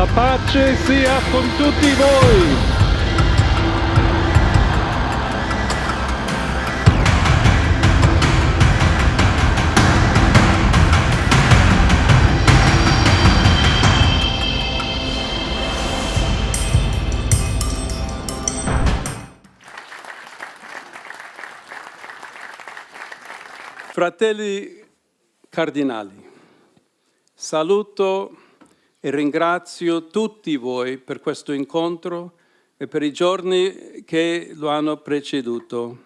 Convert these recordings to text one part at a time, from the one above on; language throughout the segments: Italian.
La pace sia con tutti voi. Fratelli cardinali, saluto e ringrazio tutti voi per questo incontro e per i giorni che lo hanno preceduto,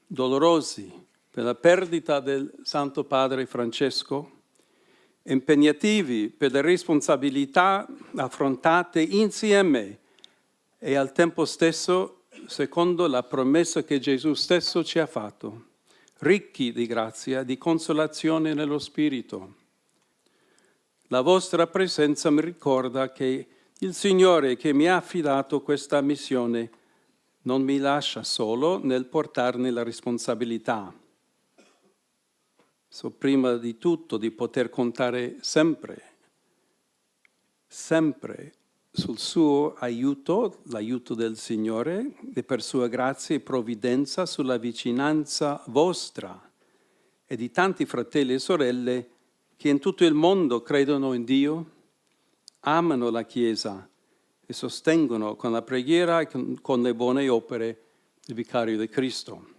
dolorosi per la perdita del Santo Padre Francesco, impegnativi per le responsabilità affrontate insieme e al tempo stesso secondo la promessa che Gesù stesso ci ha fatto, ricchi di grazia, di consolazione nello Spirito. La vostra presenza mi ricorda che il Signore che mi ha affidato questa missione non mi lascia solo nel portarne la responsabilità. So prima di tutto di poter contare sempre sul suo aiuto, l'aiuto del Signore, e per sua grazia e provvidenza sulla vicinanza vostra e di tanti fratelli e sorelle che in tutto il mondo credono in Dio, amano la Chiesa e sostengono con la preghiera e con le buone opere il Vicario di Cristo.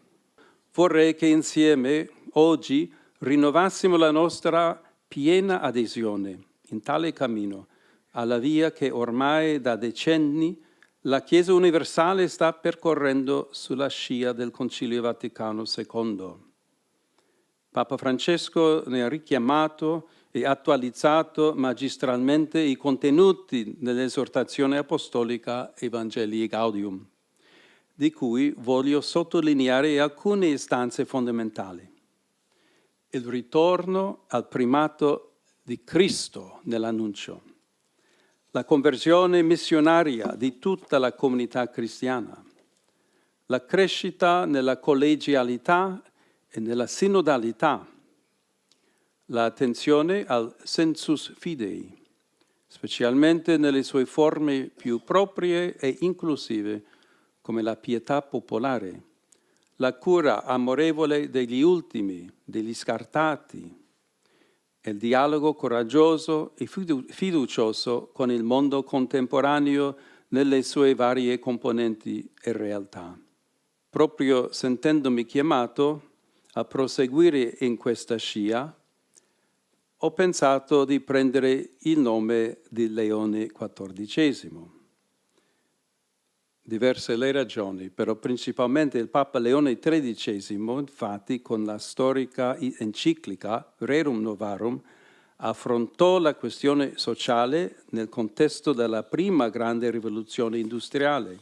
Vorrei che insieme oggi rinnovassimo la nostra piena adesione in tale cammino alla via che ormai da decenni la Chiesa universale sta percorrendo sulla scia del Concilio Vaticano II. Papa Francesco ne ha richiamato e attualizzato magistralmente i contenuti dell'esortazione apostolica Evangelii Gaudium, di cui voglio sottolineare alcune istanze fondamentali. Il ritorno al primato di Cristo nell'annuncio, la conversione missionaria di tutta la comunità cristiana, la crescita nella collegialità e nella sinodalità, l'attenzione al sensus fidei, specialmente nelle sue forme più proprie e inclusive, come la pietà popolare, la cura amorevole degli ultimi, degli scartati, e il dialogo coraggioso e fiducioso con il mondo contemporaneo nelle sue varie componenti e realtà. Proprio sentendomi chiamato a proseguire in questa scia, ho pensato di prendere il nome di Leone XIV. Diverse le ragioni, però principalmente il Papa Leone XIII, infatti, con la storica enciclica Rerum Novarum, affrontò la questione sociale nel contesto della prima grande rivoluzione industriale.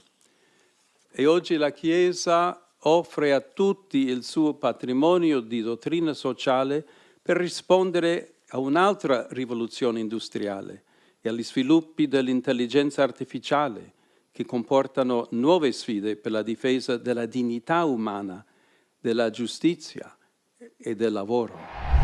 E oggi la Chiesa offre a tutti il suo patrimonio di dottrina sociale per rispondere a un'altra rivoluzione industriale e agli sviluppi dell'intelligenza artificiale, che comportano nuove sfide per la difesa della dignità umana, della giustizia e del lavoro.